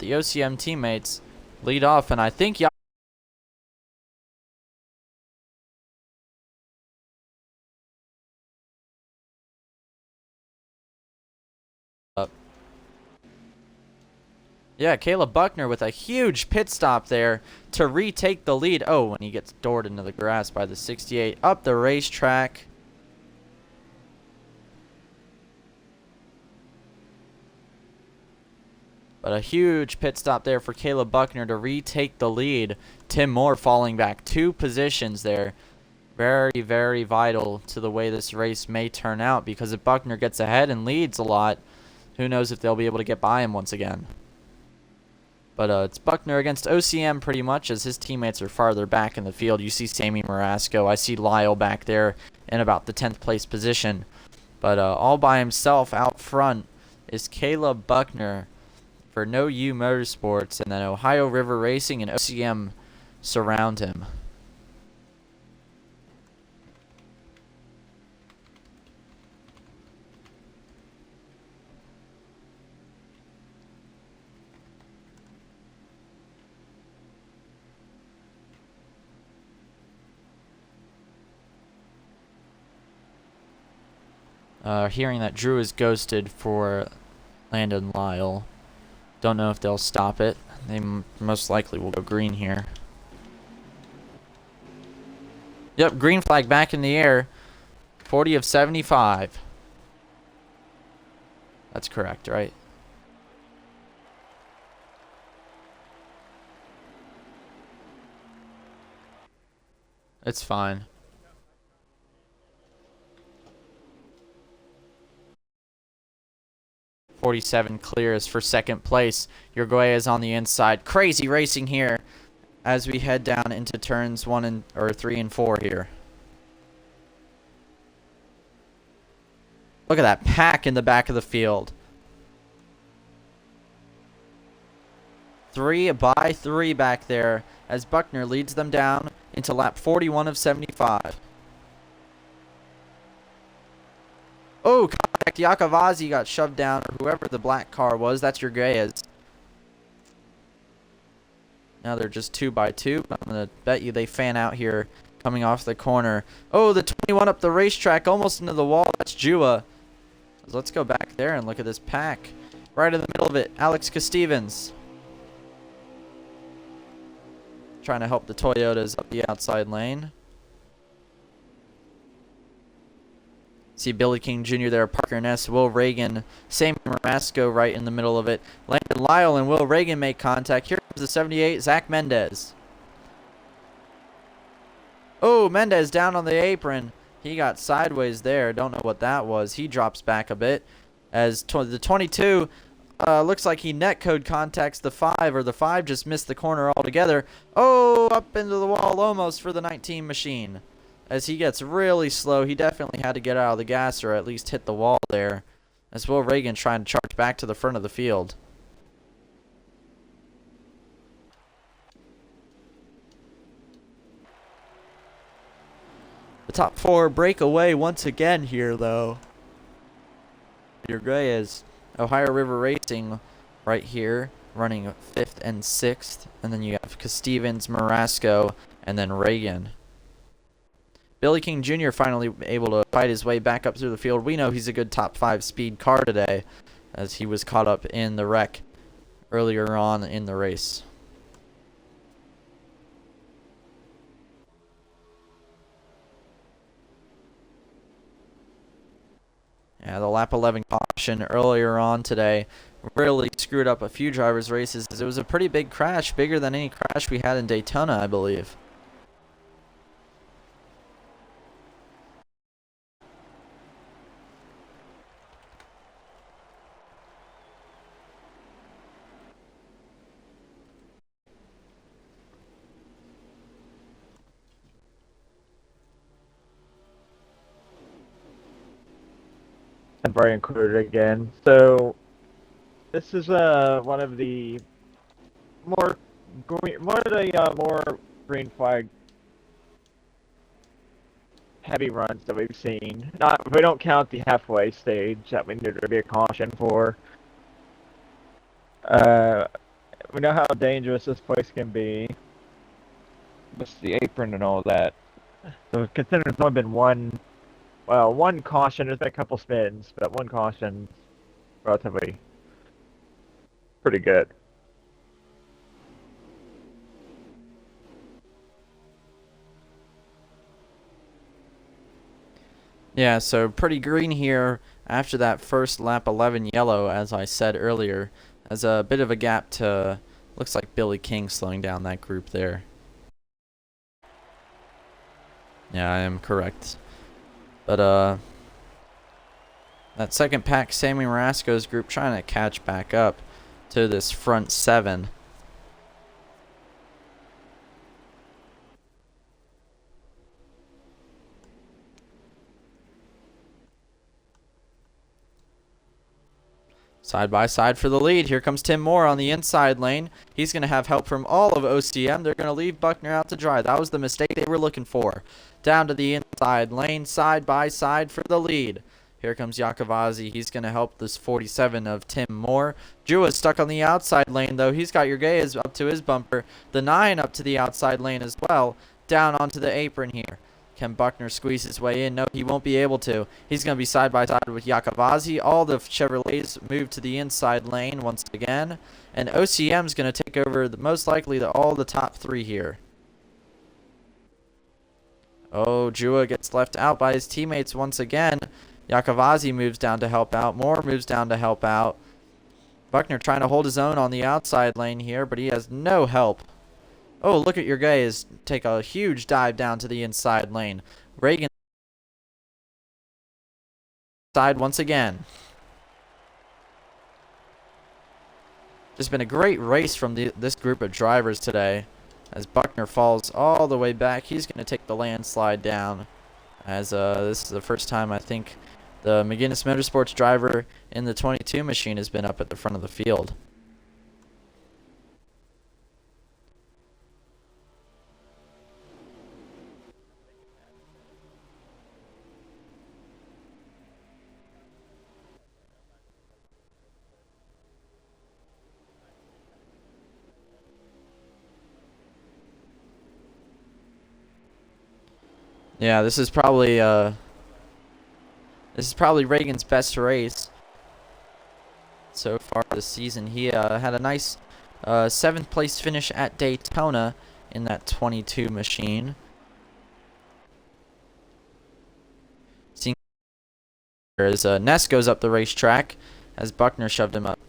the OCM teammates lead off, and I think yeah, Caleb Buckner with a huge pit stop there to retake the lead. Oh, when he gets doored into the grass by the 68 up the racetrack. But a huge pit stop there for Caleb Buckner to retake the lead. Tim Moore falling back 2 positions there. Very, very vital to the way this race may turn out, because if Buckner gets ahead and leads a lot, who knows if they'll be able to get by him once again. But it's Buckner against OCM pretty much, as his teammates are farther back in the field. You see Sammy Marasco. I see Lyle back there in about the 10th place position. But all by himself out front is Caleb Buckner for No U Motorsports, and then Ohio River Racing and OCM surround him. Hearing that Drew is ghosted for Landon Lyle. Don't know if they'll stop it. They most likely will go green here. Yep, green flag back in the air. 40 of 75. That's correct, right? It's fine. .47 clears for second place. Uruguay is on the inside. Crazy racing here as we head down into turns 3 and 4 here. Look at that pack in the back of the field. 3 by 3 back there as Buckner leads them down into lap 41 of 75. Oh, contact. Yakavazi got shoved down, or whoever the black car was. That's Uruguay's. Now they're just 2 by 2. I'm going to bet you they fan out here coming off the corner. Oh, the 21 up the racetrack, almost into the wall. That's Jua. Let's go back there and look at this pack. Right in the middle of it, Alex Kostevens. Trying to help the Toyotas up the outside lane. See Billy King Jr. there, Parker Ness, Will Reagan, Sammy Marasco right in the middle of it. Landon Lyle and Will Reagan make contact. Here comes the 78, Zach Mendez. Oh, Mendez down on the apron. He got sideways there. Don't know what that was. He drops back a bit. As the 22 looks like he netcode contacts the 5, or the 5 just missed the corner altogether. Oh, up into the wall almost for the 19 machine. As he gets really slow, he definitely had to get out of the gas or at least hit the wall there. As Will Reagan trying to charge back to the front of the field. The top 4 break away once again here, though. Uruguay is Ohio River Racing right here, running 5th and 6th. And then you have Kostevens, Marasco, and then Reagan. Billy King Jr. finally able to fight his way back up through the field. We know he's a good top 5 speed car today, as he was caught up in the wreck earlier on in the race. Yeah, the lap 11 caution earlier on today really screwed up a few drivers' races. It was a pretty big crash, bigger than any crash we had in Daytona, I believe. And Brian included again. So this is one of the more green flag heavy runs that we've seen. Not if we don't count the halfway stage that we knew there to be a caution for. we know how dangerous this place can be. What's the apron and all that? So considering there's only been one caution. There's been a couple spins, but one caution, relatively pretty good. Yeah, so pretty green here after that first lap 11 yellow, as I said earlier. As a bit of a gap to, looks like Billy King slowing down that group there. Yeah, I am correct. But, that second pack, Sammy Marasco's group trying to catch back up to this front 7. Side by side for the lead. Here comes Tim Moore on the inside lane. He's going to have help from all of OCM. They're going to leave Buckner out to dry. That was the mistake they were looking for. Down to the inside lane, side by side for the lead. Here comes Yakavazi. He's going to help this 47 of Tim Moore. Jua's stuck on the outside lane, though. He's got Yergayes up to his bumper. The 9 up to the outside lane as well. Down onto the apron here. Can Buckner squeeze his way in? No, he won't be able to. He's going to be side by side with Yakavazi. All the Chevrolets move to the inside lane once again. And OCM's going to take over most likely all the top 3 here. Oh, Jua gets left out by his teammates once again. Yakavazi moves down to help out. Moore moves down to help out. Buckner trying to hold his own on the outside lane here, but he has no help. Oh, look at your guys take a huge dive down to the inside lane. Reagan side once again. Just been a great race from this group of drivers today. As Buckner falls all the way back, he's going to take the landslide down. As this is the first time I think the McGinnis Motorsports driver in the 22 machine has been up at the front of the field. Yeah, this is probably Reagan's best race so far this season. He had a nice 7th place finish at Daytona in that 22 machine. Seeing as Ness goes up the racetrack as Buckner shoved him up.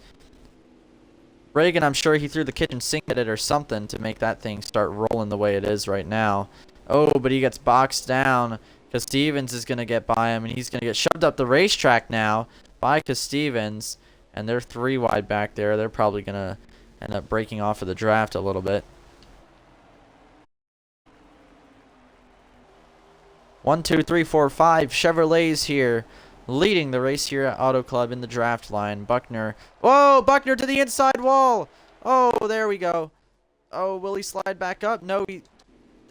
Reagan, I'm sure he threw the kitchen sink at it or something to make that thing start rolling the way it is right now. Oh, but he gets boxed down because Stevens is going to get by him, and he's going to get shoved up the racetrack now by Stevens, and they're 3 wide back there. They're probably going to end up breaking off of the draft a little bit. 1, 2, 3, 4, 5 Chevrolets here leading the race here at Auto Club in the draft line. Buckner. Oh, Buckner to the inside wall. Oh, there we go. Oh, will he slide back up? No, he...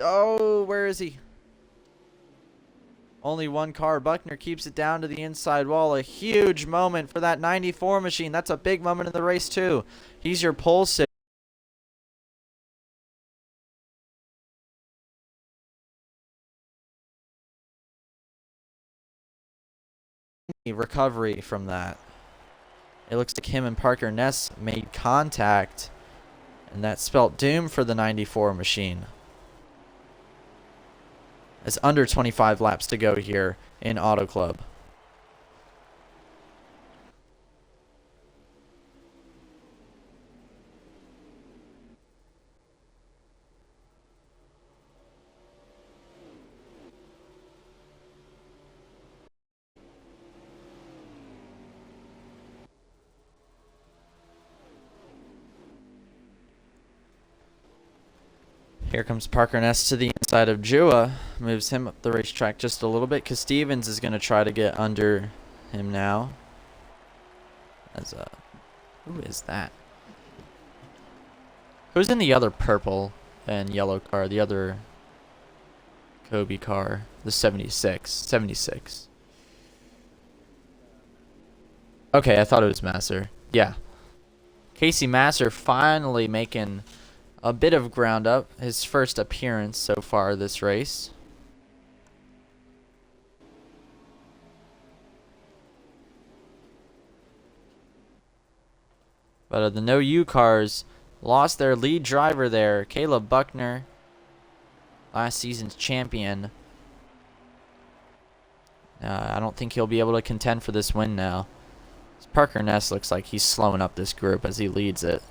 Oh, where is he? Only one car. Buckner keeps it down to the inside wall. A huge moment for that 94 machine. That's a big moment in the race, too. He's your pole sitter. Recovery from that. It looks like him and Parker Ness made contact, and that spelt doom for the 94 machine. It's under 25 laps to go here in Auto Club. Here comes Parker Ness to the inside of Jua. Moves him up the racetrack just a little bit because Stevens is going to try to get under him now. As who is that? Who's in the other purple and yellow car? The other Kobe car. The 76. 76. Okay, I thought it was Masser. Yeah. Casey Masser finally making a bit of ground up. His first appearance so far this race. But the No U cars lost their lead driver there, Caleb Buckner, last season's champion. I don't think he'll be able to contend for this win now. Parker Ness looks like he's slowing up this group as he leads it.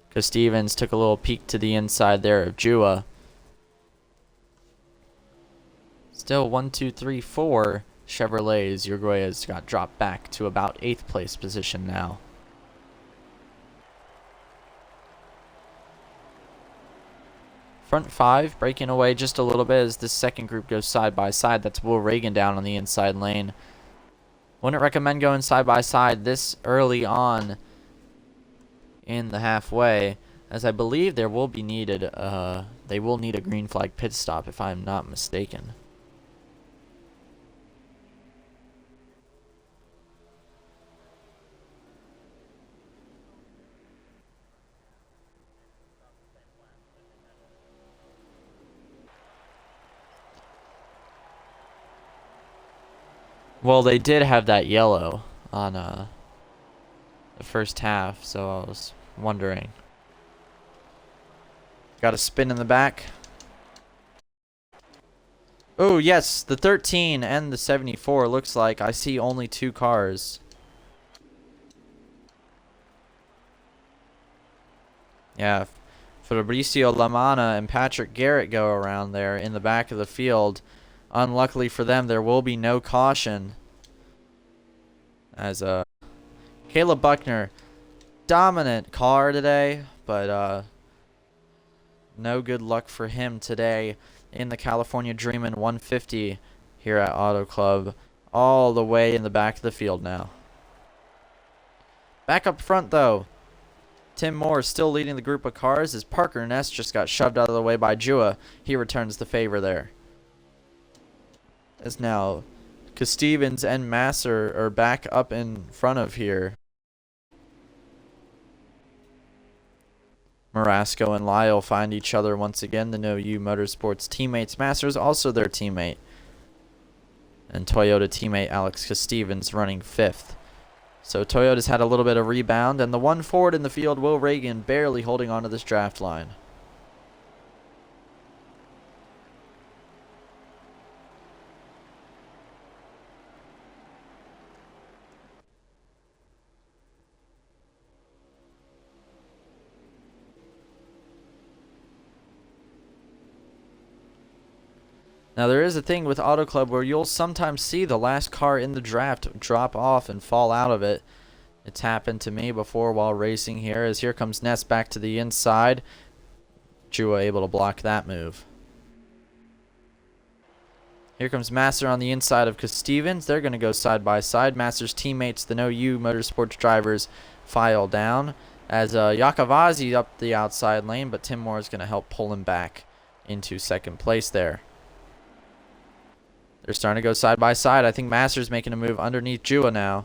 Because Stevens took a little peek to the inside there of Jua. Still 1, 2, 3, 4 Chevrolets. Uruguay's got dropped back to about 8th place position now. Front 5 breaking away just a little bit as this second group goes side by side. That's Will Reagan down on the inside lane. Wouldn't recommend going side by side this early on in the halfway, as I believe there will be needed. They will need a green flag pit stop if I'm not mistaken. Well, they did have that yellow on the first half, so I was wondering. Got a spin in the back. Oh, yes, the 13 and the 74 looks like I see only 2 cars. Yeah, Fabricio Lamana and Patrick Garrett go around there in the back of the field. Unluckily for them, there will be no caution. As Caleb Buckner, dominant car today, but no good luck for him today in the California Dreamin 150 here at Auto Club. All the way in the back of the field now. Back up front though, Tim Moore still leading the group of cars as Parker Ness just got shoved out of the way by Jua. He returns the favor there. As now Stevens and Masser are back up in front of here. Marasco and Lyle find each other once again, the No U Motorsports teammates. Masser's also their teammate. And Toyota teammate Alex Stevens running 5th. So Toyota's had a little bit of rebound, and the one forward in the field, Will Reagan, barely holding on to this draft line. Now, there is a thing with Auto Club where you'll sometimes see the last car in the draft drop off and fall out of it. It's happened to me before while racing here, as here comes Ness back to the inside. Jua able to block that move. Here comes Masser on the inside of Stevens. They're going to go side by side. Masser's teammates, the No U Motorsports drivers, file down. As Yakavazi up the outside lane, but Tim Moore is going to help pull him back into second place there. They're starting to go side by side. I think Masser's making a move underneath Jua now.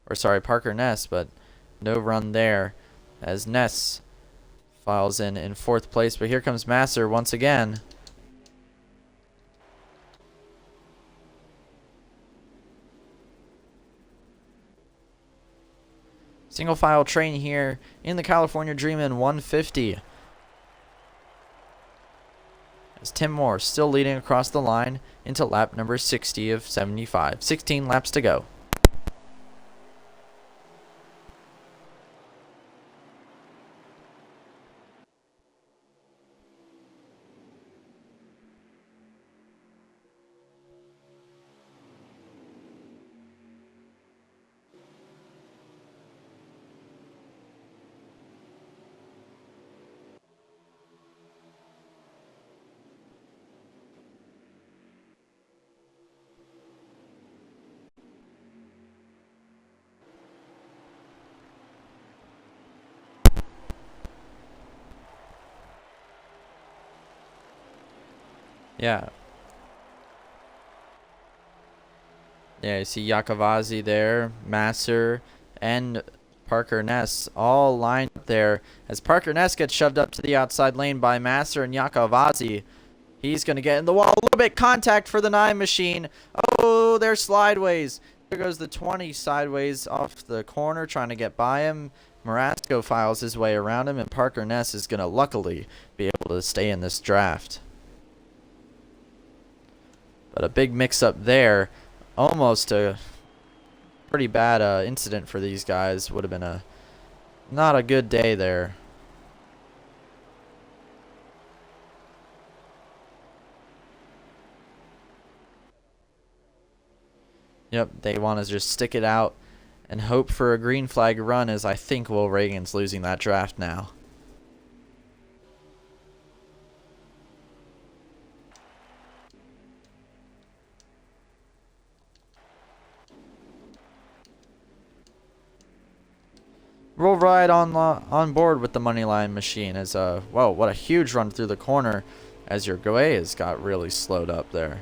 Or sorry, Parker Ness, but no run there as Ness files in 4th place. But here comes Masser once again. Single file train here in the California Dreamin 150. As Tim Moore still leading across the line into lap number 60 of 75. 16 laps to go. Yeah. Yeah, you see Yakavazi there, Masser, and Parker Ness all lined up there. As Parker Ness gets shoved up to the outside lane by Masser and Yakavazi. He's going to get in the wall. A little bit contact for the 9 machine. Oh, they're slideways. There goes the 20 sideways off the corner trying to get by him. Marasco files his way around him, and Parker Ness is going to luckily be able to stay in this draft. But a big mix-up there. Almost a pretty bad incident for these guys. Would have been not a good day there. Yep, they want to just stick it out and hope for a green flag run, as I think Will Reagan's losing that draft now. We'll ride on board with the moneyline machine as whoa, what a huge run through the corner as your Goeas got really slowed up there.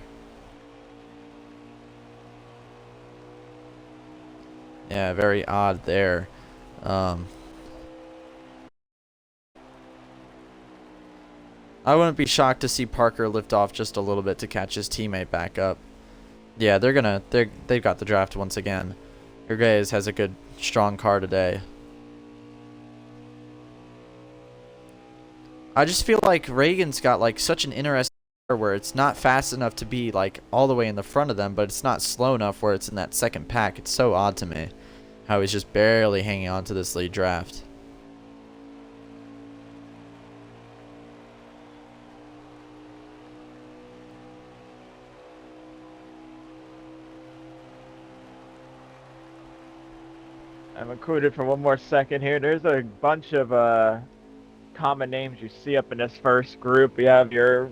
Yeah, very odd there. I wouldn't be shocked to see Parker lift off just a little bit to catch his teammate back up. Yeah, they've got the draft once again. Urguez has a good, strong car today. I just feel like Reagan's got like such an interesting car where it's not fast enough to be like all the way in the front of them, but it's not slow enough where it's in that second pack. It's so odd to me how he's just barely hanging on to this lead draft. I'm included for one more second here. There's a bunch of common names you see up in this first group. You have your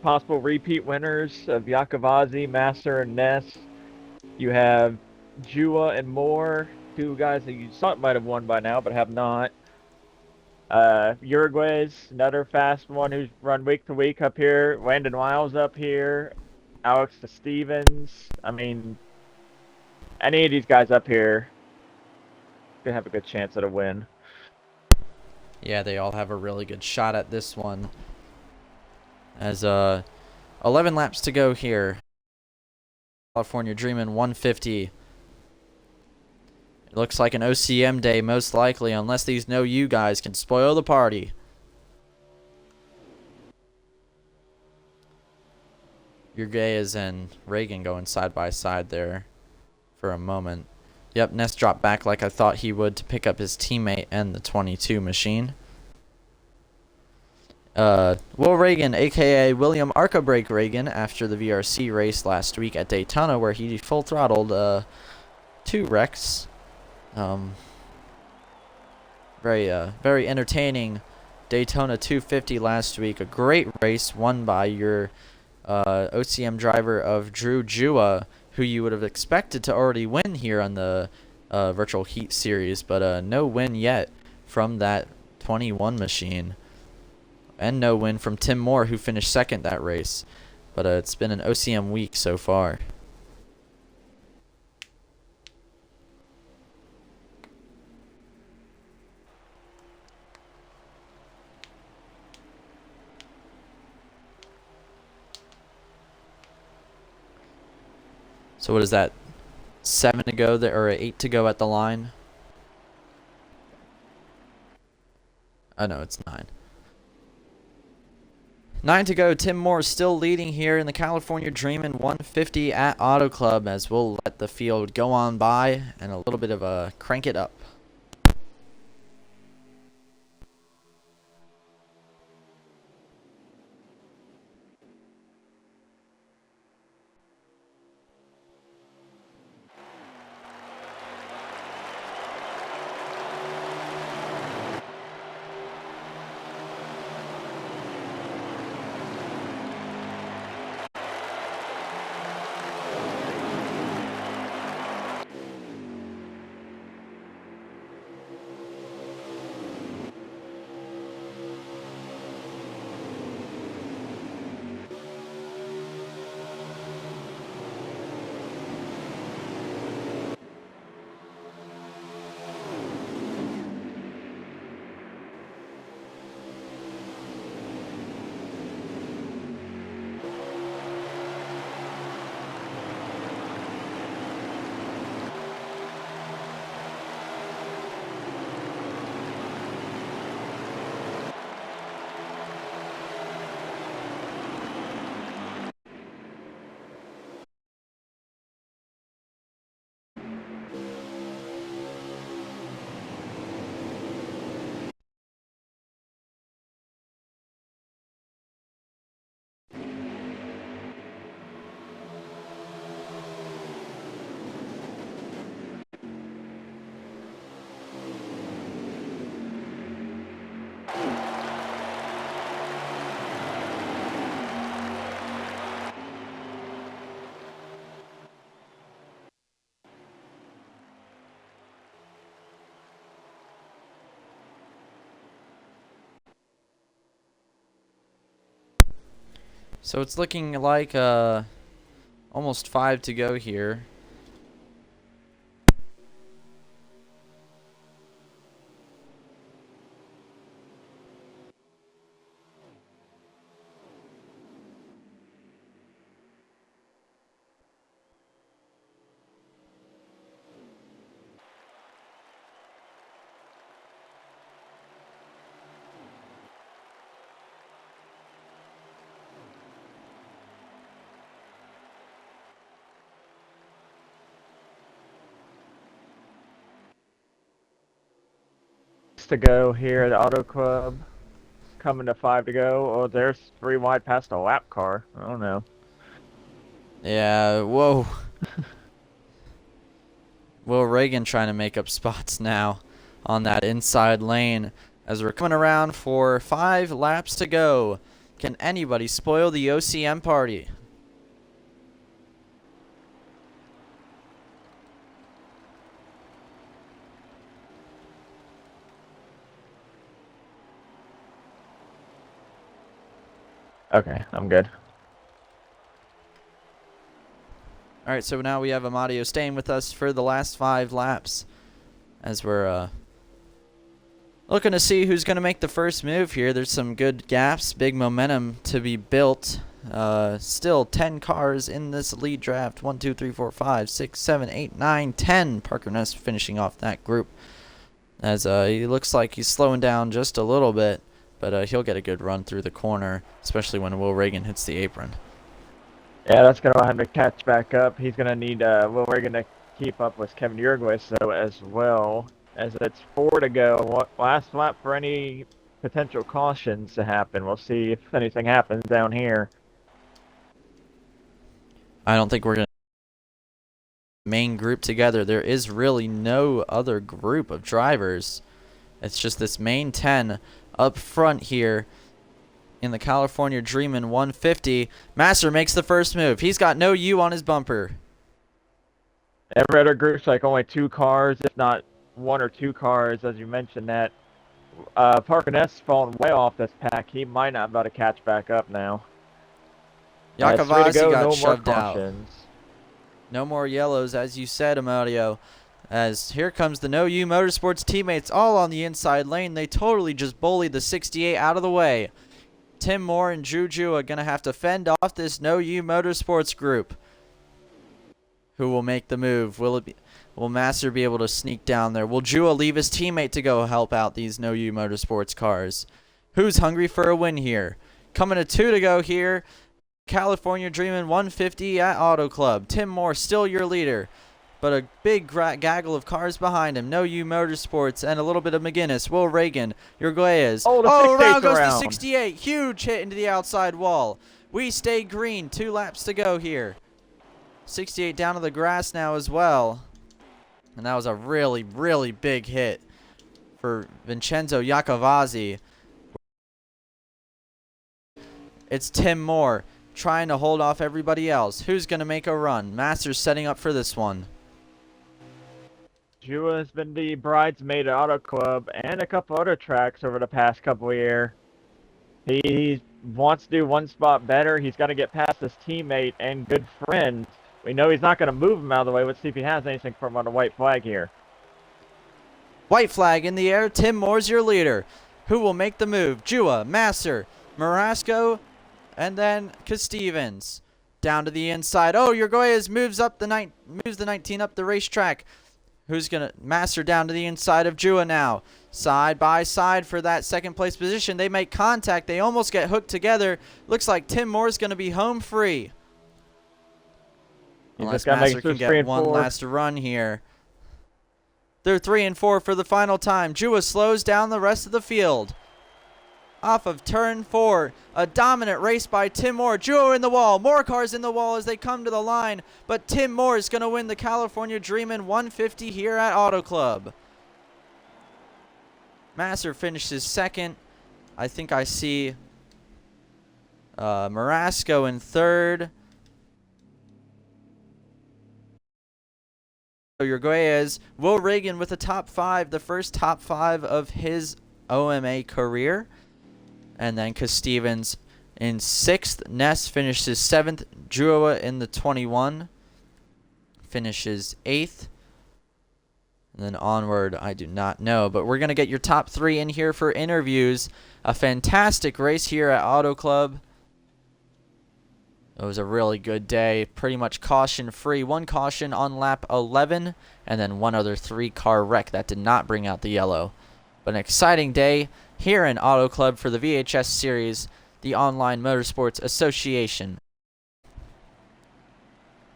possible repeat winners of Yakavazi, Masser, and Ness. You have Jua and Moore, 2 guys that you thought might have won by now, but have not. Uruguay's another fast one who's run week to week up here. Landon Lyle's up here. Alex Stevens. I mean, any of these guys up here could have a good chance at a win. Yeah, they all have a really good shot at this one. As 11 laps to go here. California Dreamin' 150. It looks like an OCM day most likely, unless these No You guys can spoil the party. Urguez and Reagan going side by side there for a moment. Yep, Ness dropped back like I thought he would to pick up his teammate and the 22 machine. Will Reagan, a.k.a. William Arca-Brake Reagan, after the VRC race last week at Daytona where he full-throttled 2 wrecks. Very entertaining Daytona 250 last week. A great race won by your OCM driver of Drew Jua, who you would have expected to already win here on the Virtual Heat Series, but no win yet from that 21 machine. And no win from Tim Moore, who finished second that race. But it's been an OCM week so far. So what is that? 7 to go there, or 8 to go at the line? Oh no, it's 9. 9 to go. Tim Moore still leading here in the California Dreamin' 150 at Auto Club, as we'll let the field go on by and a little bit of a crank it up. So it's looking like almost 5 to go here. To go here at the Auto Club. Coming to 5 to go. Oh, there's 3 wide past a lap car. I don't know. Yeah, whoa. Will Reagan trying to make up spots now on that inside lane as we're coming around for 5 laps to go. Can anybody spoil the OCM party? Okay, I'm good. Alright, so now we have Amodio staying with us for the last 5 laps as we're looking to see who's going to make the first move here. There's some good gaps, big momentum to be built. Still 10 cars in this lead draft. 1, 2, 3, 4, 5, 6, 7, 8, 9, 10. Parker Ness finishing off that group as he looks like he's slowing down just a little bit, but he'll get a good run through the corner, especially when Will Reagan hits the apron. Yeah, that's going to allow him to catch back up. He's going to need Will Reagan to keep up with Kevin Uruguay so as well, as it's 4 to go. Last lap for any potential cautions to happen. We'll see if anything happens down here. I don't think we're going to main group together. There is really no other group of drivers. It's just this main 10 up front here in the California Dreamin 150. Master makes the first move. He's got no U on his bumper. Every other group's like only 2 cars, if not 1 or 2 cars, as you mentioned that. Parker Ness fallen way off this pack. He might not be able to catch back up now. Yakavazi got no shoved more out. cautions. No more yellows, as you said, Amodio. As here comes the No U Motorsports teammates all on the inside lane. They totally just bullied the 68 out of the way. Tim Moore and Juju are going to have to fend off this No U Motorsports group. Who will make the move? Will Master be able to sneak down there? Will Jua leave his teammate to go help out these No U Motorsports cars? Who's hungry for a win here? Coming to 2 to go here. California Dreamin 150 at Auto Club. Tim Moore still your leader, but a big gaggle of cars behind him. No U Motorsports and a little bit of McGinnis. Will Reagan, Uruguayas. Oh, around goes the around. 68. Huge hit into the outside wall. We stay green. 2 laps to go here. 68 down to the grass now as well. And that was a really, really big hit for Vincenzo Yakavazi. It's Tim Moore trying to hold off everybody else. Who's going to make a run? Master's setting up for this one. Jua has been the bridesmaid at Auto Club and a couple other tracks over the past couple of years. He wants to do one spot better. He's got to get past his teammate and good friend. We know he's not going to move him out of the way. Let's see if he has anything for him on the white flag here. White flag in the air. Tim Moore's your leader. Who will make the move? Jua, Master, Marasco, and then Stevens. Down to the inside. Oh, Uruguayas moves the 19 up the racetrack. Who's going to Master down to the inside of Jua now. Side by side for that second place position. They make contact. They almost get hooked together. Looks like Tim Moore's going to be home free. Unless Master can get one last run here. They're 3 and 4 for the final time. Jua slows down the rest of the field. Off of turn 4. A dominant race by Tim Moore. Jua in the wall. More cars in the wall as they come to the line. But Tim Moore is going to win the California Dreamin 150 here at Auto Club. Master finishes second. I think I see Marasco in third. Uruguayas. Will Reagan with the top 5. The first top 5 of his OMA career. And then Stevens in 6th. Ness finishes 7th. Jua in the 21 finishes 8th. And then onward, I do not know. But we're going to get your top 3 in here for interviews. A fantastic race here at Auto Club. It was a really good day. Pretty much caution-free. 1 caution on lap 11. And then 1 other 3-car wreck that did not bring out the yellow. But an exciting day here in Auto Club for the VHS Series, the Online Motorsports Association.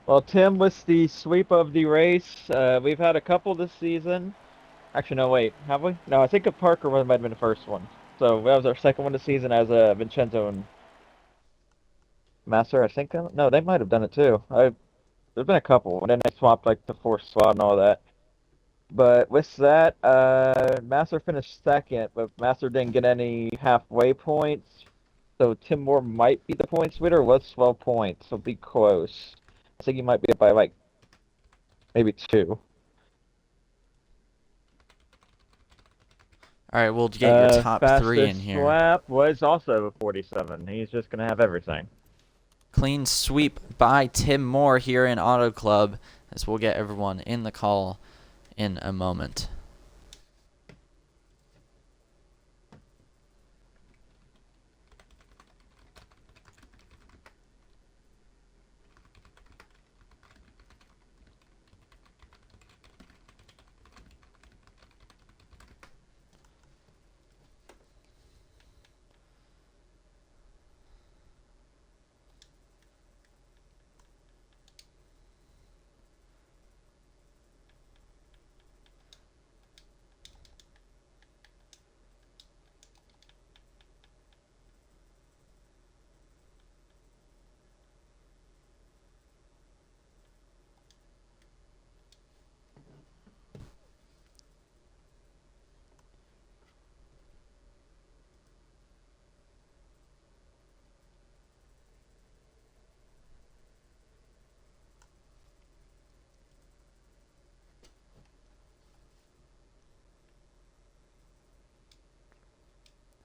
Well, Tim was the sweep of the race. We've had a couple this season. Actually, no, wait, have we? No, I think a Parker one might have been the first one. So that was our second one this season as Vincenzo and Master, I think. No, they might have done it too. There's been a couple, and then they swapped like the fourth slot and all that. But with that, Master finished second, but Master didn't get any halfway points. So Tim Moore might be the points leader. Was 12 points, so be close. I think he might be up by like maybe 2. All right, we'll get your top 3 in here. Fastest lap was also 47. He's just going to have everything. Clean sweep by Tim Moore here in Auto Club, as we'll get everyone in the call in a moment.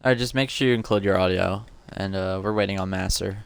All right, just make sure you include your audio, and we're waiting on Master.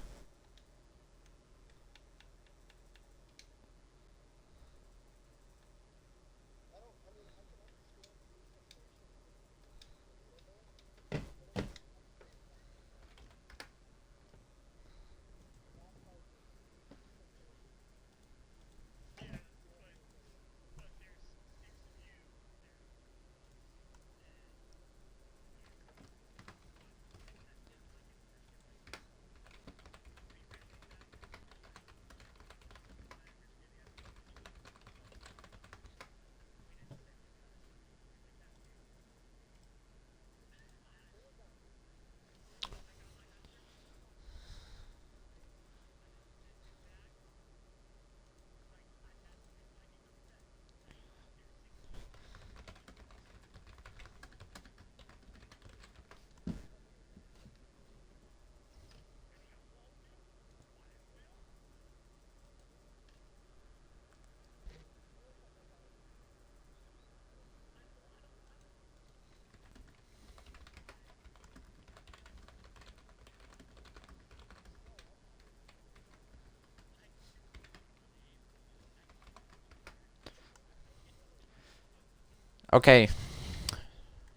Okay,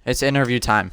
it's interview time.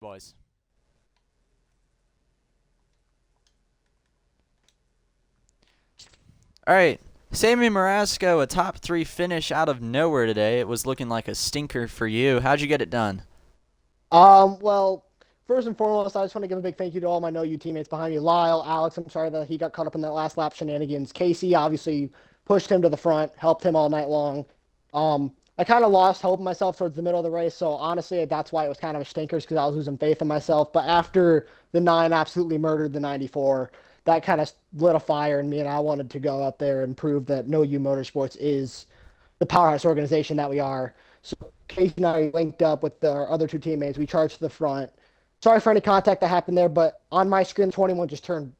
boys. All right, Sammy Marasco, a top 3 finish out of nowhere today. It was looking like a stinker for you. How'd you get it done? Well, first and foremost, I just want to give a big thank you to all my Know You teammates behind me. Lyle, Alex, I'm sorry that he got caught up in that last lap shenanigans. Casey, obviously, pushed him to the front, helped him all night long. I kind of lost hope in myself towards the middle of the race, so honestly, that's why it was kind of a stinkers, because I was losing faith in myself. But after the 9 absolutely murdered the 94, that kind of lit a fire in me, and I wanted to go out there and prove that Know You Motorsports is the powerhouse organization that we are. So Casey and I linked up with our other 2 teammates. We charged to the front. Sorry for any contact that happened there, but on my screen, 21 just turned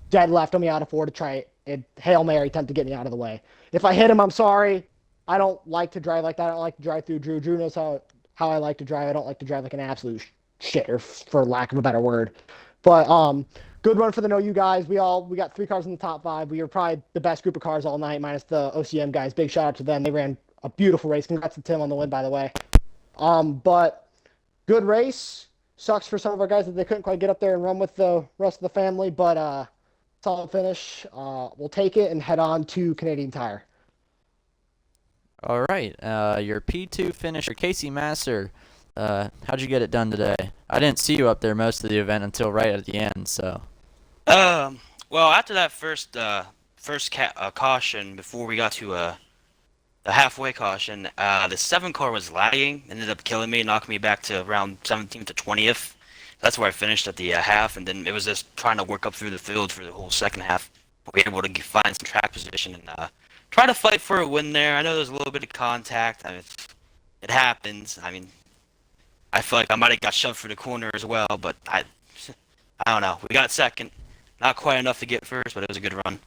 dead left on me out of 4 to try a Hail Mary attempt to get me out of the way. If I hit him, I'm sorry. I don't like to drive like that. I don't like to drive through Drew. Drew knows how I like to drive. I don't like to drive like an absolute shitter, for lack of a better word. But good run for the Know You guys. We got 3 cars in the top 5. We were probably the best group of cars all night, minus the OCM guys. Big shout out to them. They ran a beautiful race. Congrats to Tim on the win, by the way. But good race. Sucks for some of our guys that they couldn't quite get up there and run with the rest of the family, but solid finish. We'll take it and head on to Canadian Tire. All right, your P2 finisher, Casey Master. How'd you get it done today? I didn't see you up there most of the event until right at the end, so. Well, after that first caution, before we got to the halfway caution, the 7 car was lagging, ended up killing me, knocking me back to around 17th to 20th. That's where I finished at the half, and then it was just trying to work up through the field for the whole second half. We were able to find some track position and try to fight for a win there. I know there's a little bit of contact. I mean, it happens. I mean, I feel like I might have got shoved for the corner as well, but I don't know. We got second. Not quite enough to get first, but it was a good run.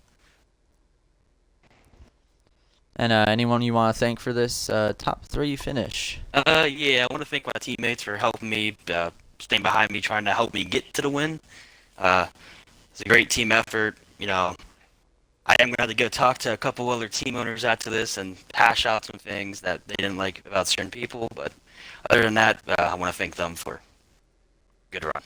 And anyone you want to thank for this top 3 finish? Yeah, I want to thank my teammates for helping me, staying behind me, trying to help me get to the win. It's a great team effort. You know, I am going to have to go talk to a couple other team owners after this and hash out some things that they didn't like about certain people. But other than that, I want to thank them for a good run.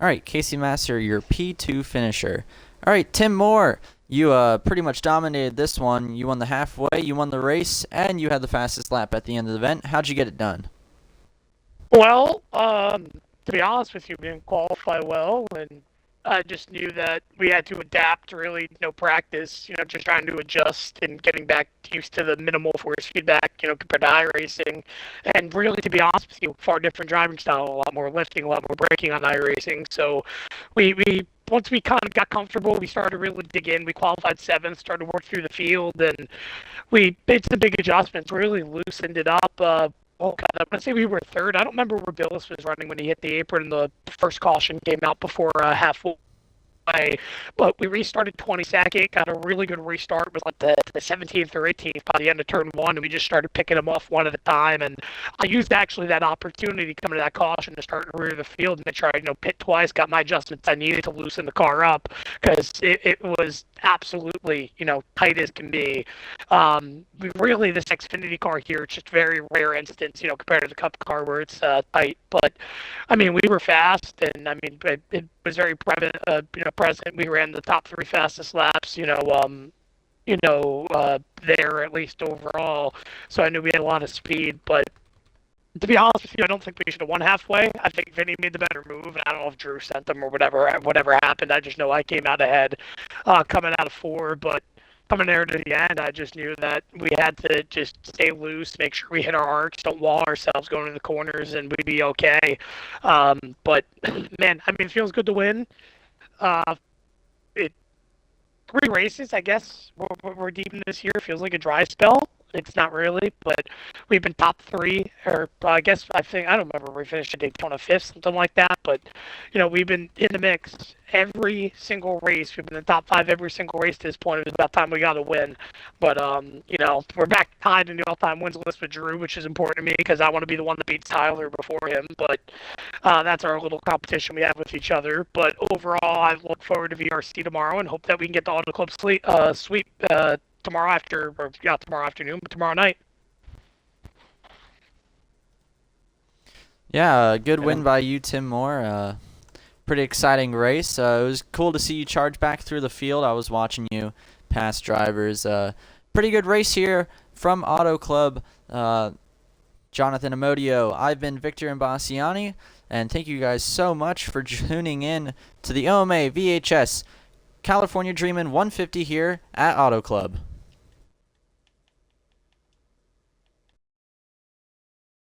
All right, Casey Master, your P2 finisher. All right, Tim Moore, you pretty much dominated this one. You won the halfway, you won the race, and you had the fastest lap at the end of the event. How'd you get it done? Well, to be honest with you, we didn't qualify well, and I just knew that we had to adapt, really, no practice, just trying to adjust and getting back used to the minimal force feedback, compared to iRacing. And really, to be honest with you, far different driving style, a lot more lifting, a lot more braking on iRacing. So we once we kind of got comfortable, we started to really dig in. We qualified 7th, started to work through the field, and we made some big adjustments, really loosened it up. I'm going to say we were 3rd. I don't remember where Billis was running when he hit the apron and the first caution came out before halfway. But we restarted 22nd, got a really good restart. It was like the 17th or 18th by the end of turn 1, and we just started picking them off one at a time. And I used actually that opportunity coming to that caution to start to rear the field and to try, pit twice, got my adjustments I needed to loosen the car up because it was absolutely, tight as can be. Really, this Xfinity car here, it's just very rare instance, compared to the Cup car where it's tight. But, I mean, we were fast, and, I mean, it was very present. We ran the top 3 fastest laps, there at least overall. So I knew we had a lot of speed, but to be honest with you, I don't think we should have won halfway. I think Vinny made the better move, and I don't know if Drew sent them or whatever happened. I just know I came out ahead coming out of 4, but coming there to the end, I just knew that we had to just stay loose, make sure we hit our arcs, don't wall ourselves going in the corners, and we'd be okay. But, man, I mean, it feels good to win. 3 races, I guess, we're deep in this year. It feels like a dry spell. It's not really, but we've been top 3, or I don't remember, we finished at Daytona 5th, something like that, but, we've been in the mix every single race. We've been in the top 5 every single race to this point. It was about time we got a win, but, we're back tied in the all-time wins list with Drew, which is important to me because I want to be the one that beats Tyler before him, but that's our little competition we have with each other. But overall, I look forward to VRC tomorrow and hope that we can get the Auto Club sweep tomorrow afternoon, but tomorrow night. Yeah, good win by you, Tim Moore. Pretty exciting race. It was cool to see you charge back through the field. I was watching you pass drivers. Pretty good race here from Auto Club. Johnathon, Amodio, I've been Victor Imbasciani, and thank you guys so much for tuning in to the OMA VHS California Dreamin' 150 here at Auto Club.